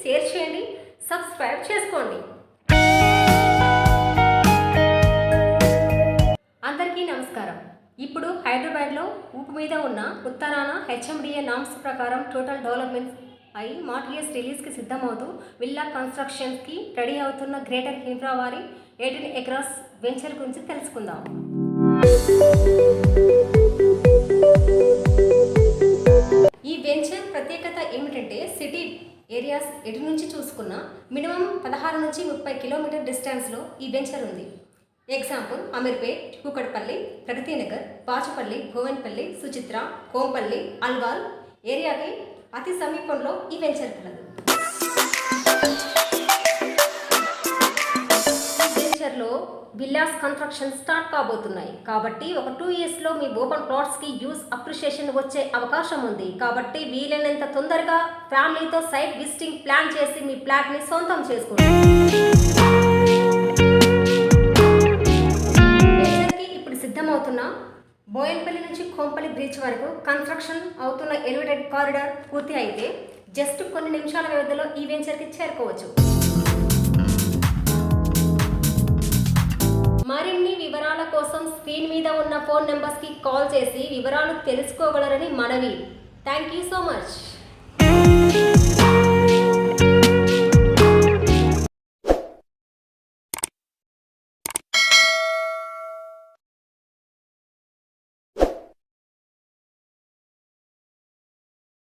Share చేయండి, subscribe చేసుకోండి. అందరికీ నమస్కారం. ఇప్పుడు హైదరాబాద్లో ఊపు మీద ఉన్న ఉత్తరాన హెచ్ఎండిఏ నామ్స్ ప్రకారం టోటల్ డెవలప్మెంట్స్ అయి మార్టిఎస్ రిలీజ్కి సిద్ధమవుతూ విల్లా కన్స్ట్రక్షన్స్కి రెడీ అవుతున్న గ్రేటర్ ఇన్ఫ్రా వారి 18 acres వెంచర్ గురించి తెలుసుకుందాం. ఈ వెంచర్ ప్రత్యేకత ఏమిటంటే సిటీ ఏరియాస్ ఎటు నుంచి చూసుకున్నా మినిమం 16 నుంచి 30 కిలోమీటర్ డిస్టెన్స్లో ఈ వెంచర్ ఉంది. ఎగ్జాంపుల్ అమీర్పేట్, కూకట్పల్లి, ప్రగతినగర్, బాచుపల్లి, భువన్పల్లి, సుచిత్ర, కోంపల్లి, అల్వాల్ ఏరియాకి అతి సమీపంలో ఈ వెంచర్ కలదు. ఈ వెంచర్లో విల్లాస్ కన్స్ట్రక్షన్ స్టార్ట్ కాబోతున్నాయి కాబట్టి ఒక 2 yearsలో మీ ఓపెన్ ప్లాట్స్కి యూజ్ అప్రిషియేషన్ వచ్చే అవకాశం ఉంది. కాబట్టి వీలైనంత తొందరగా ఫ్యామిలీతో సైట్ విజిటింగ్ ప్లాన్ చేసి మీ ప్లాట్ని సొంతం చేసుకోండి. ఇప్పుడు సిద్ధమవుతున్న బోయన్పల్లి నుంచి కోంపల్లి బ్రిడ్జ్ వరకు కన్స్ట్రక్షన్ అవుతున్న ఎలివేటెడ్ కారిడార్ పూర్తి అయితే జస్ట్ కొన్ని నిమిషాల వ్యవధిలో ఈ వెంచర్కి చేరుకోవచ్చు. మరిన్ని వివరాల కోసం స్క్రీన్ మీద ఉన్న ఫోన్ నెంబర్స్కి కాల్ చేసి వివరాలు తెలుసుకోగలరని మనవి. Thank you so much.